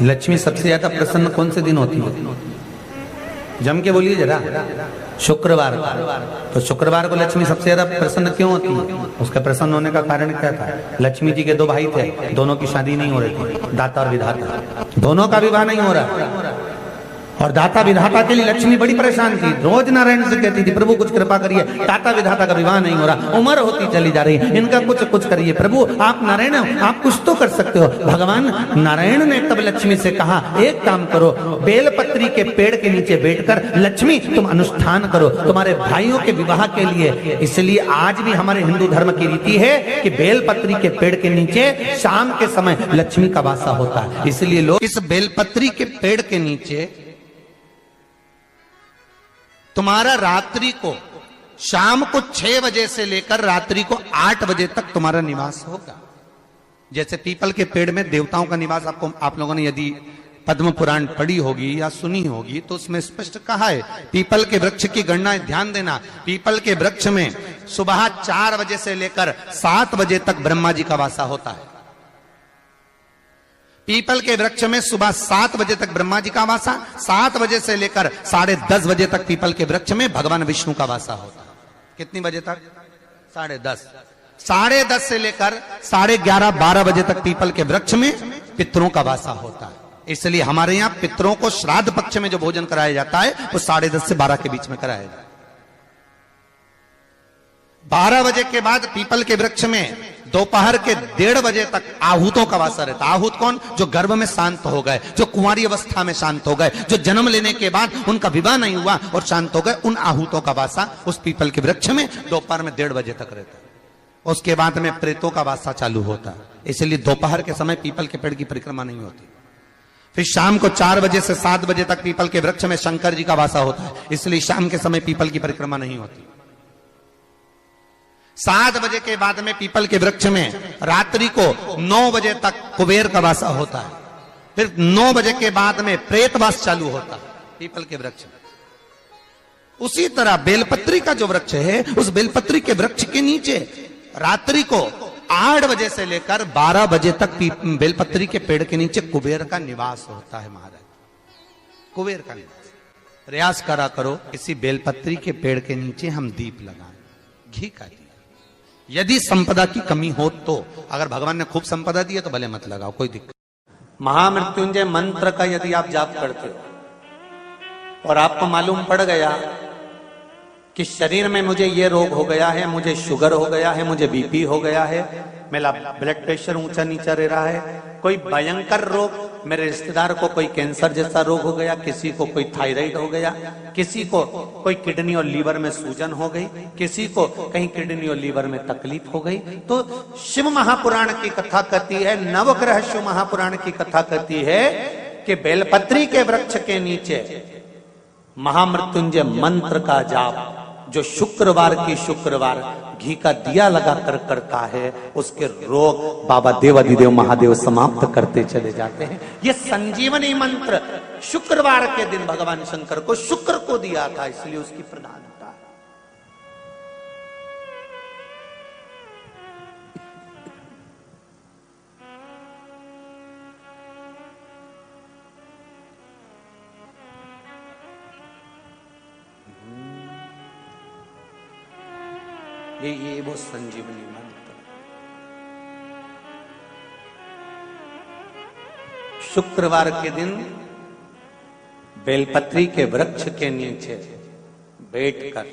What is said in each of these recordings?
लक्ष्मी सबसे ज्यादा प्रसन्न कौन से दिन होती है? जम के बोलिए जरा। शुक्रवार। तो शुक्रवार को लक्ष्मी सबसे ज्यादा प्रसन्न क्यों होती है? उसके प्रसन्न होने का कारण क्या था? लक्ष्मी जी के दो भाई थे, दोनों की शादी नहीं हो रही थी, दाता और विधाता, दोनों का विवाह नहीं हो रहा। और दाता विधाता के लिए लक्ष्मी बड़ी परेशान थी, रोज नारायण से कहती थी प्रभु कुछ कृपा करिए, दाता विधाता का विवाह नहीं हो रहा, उम्र होती चली जा रही है, इनका कुछ करिए प्रभु, आप नारायण आप कुछ तो कर सकते हो। भगवान नारायण ने तब लक्ष्मी से कहा एक काम करो, बेलपत्री के पेड़ के नीचे बैठकर लक्ष्मी तुम अनुष्ठान करो तुम्हारे भाइयों के विवाह के लिए। इसलिए आज भी हमारे हिंदू धर्म की रीति है कि बेलपत्री के पेड़ के नीचे शाम के समय लक्ष्मी का वासा होता है। इसलिए लोग इस बेलपत्री के पेड़ के नीचे तुम्हारा रात्रि को शाम को 6 बजे से लेकर रात्रि को 8 बजे तक तुम्हारा निवास होगा। जैसे पीपल के पेड़ में देवताओं का निवास, आपको आप लोगों ने यदि पद्म पुराण पढ़ी होगी या सुनी होगी तो उसमें स्पष्ट कहा है, पीपल के वृक्ष की गणना ध्यान देना, पीपल के वृक्ष में सुबह 4 बजे से लेकर 7 बजे तक ब्रह्मा जी का वासा होता है। पीपल के वृक्ष में सुबह 7 बजे तक ब्रह्मा जी का वासा, 7 बजे से लेकर 10:30 बजे तक पीपल के वृक्ष में भगवान विष्णु का वासा होता है। कितनी बजे तक? 10:30। 10:30 से लेकर 11:30-12 बजे तक पीपल के वृक्ष में पितरों का वासा होता है। इसलिए हमारे यहाँ पितरों को श्राद्ध पक्ष में जो भोजन कराया जाता है वो 10:30 से 12 के बीच में कराया जाता है। 12 बजे के बाद पीपल के वृक्ष में दोपहर के 1:30 बजे तक आहूतों का वासा रहता है। आहूत कौन? जो गर्भ में शांत हो गए, जो कुंवारी अवस्था में शांत हो गए, जो जन्म लेने के बाद उनका विवाह नहीं हुआ और शांत हो गए, उन आहूतों का वासा उस पीपल के वृक्ष में दोपहर में 1:30 बजे तक रहता है। उसके बाद में प्रेतों का वासा चालू होता है। इसलिए दोपहर के समय पीपल के पेड़ की परिक्रमा नहीं होती। फिर शाम को 4 बजे से 7 बजे तक पीपल के वृक्ष में शंकर जी का वासा होता है। इसलिए शाम के समय पीपल की परिक्रमा नहीं होती। 7 बजे के बाद में पीपल के वृक्ष में रात्रि को 9 बजे तक कुबेर का वासा होता है। फिर 9 बजे के बाद में प्रेतवास चालू होता है पीपल के वृक्ष में। उसी तरह बेलपत्री का जो वृक्ष है, उस बेलपत्री के वृक्ष के नीचे रात्रि को 8 बजे से लेकर 12 बजे तक बेलपत्री के पेड़ के नीचे कुबेर का निवास होता है। महाराज, कुबेर का निवास। प्रयास करा करो इसी बेलपत्री के पेड़ के नीचे हम दीप लगाएं, घी का दीप। यदि संपदा की कमी हो तो, अगर भगवान ने खूब संपदा दी है तो भले मत लगाओ, कोई दिक्कत। महामृत्युंजय मंत्र का यदि आप जाप करते हो और आपको मालूम पड़ गया कि शरीर में मुझे ये रोग हो गया है, मुझे शुगर हो गया है, मुझे बीपी हो गया है, मेरा ब्लड प्रेशर ऊंचा नीचा रह रहा है, कोई भयंकर रोग, मेरे रिश्तेदार को कोई कैंसर जैसा रोग हो गया, किसी को कोई थायराइड हो गया, किसी को कोई किडनी और लीवर में सूजन हो गई, किसी को कहीं किडनी और लीवर में तकलीफ हो गई, तो शिव महापुराण की कथा कहती है, नवग्रह शिव महापुराण की कथा कहती है कि बेलपत्री के वृक्ष के नीचे महामृत्युंजय मंत्र का जाप जो शुक्रवार की शुक्रवार घी का दिया लगाकर करता है, उसके रोग बाबा देवाधिदेव महादेव समाप्त करते चले जाते हैं। ये संजीवनी मंत्र शुक्रवार के दिन भगवान शंकर को शुक्र को दिया था, इसलिए उसकी प्रधानता है। ये वो संजीवनी मंत्र। शुक्रवार के दिन बेलपत्री के वृक्ष के नीचे बैठकर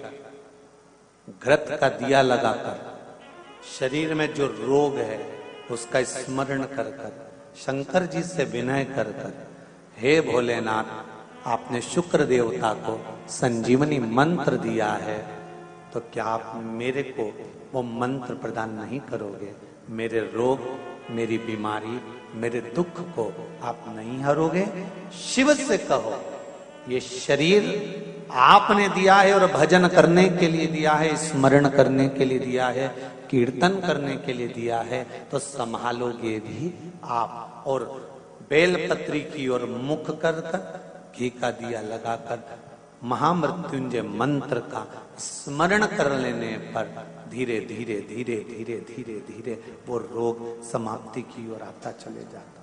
घृत का दिया लगाकर शरीर में जो रोग है उसका स्मरण कर कर शंकर जी से विनय कर कर, हे भोलेनाथ, आपने शुक्र देवता को संजीवनी मंत्र दिया है, तो क्या आप मेरे को वो मंत्र प्रदान नहीं करोगे? मेरे रोग, मेरी बीमारी, मेरे दुख को आप नहीं हरोगे? शिव से कहो, ये शरीर आपने दिया है और भजन करने के लिए दिया है, स्मरण करने के लिए दिया है, कीर्तन करने के लिए दिया है, तो संभालोगे भी आप। और बेलपत्री की ओर मुख कर कर घी का दिया लगाकर महामृत्युंजय मंत्र का स्मरण कर लेने पर धीरे धीरे धीरे धीरे धीरे धीरे वो रोग समाप्ति की ओर आता चले जाता।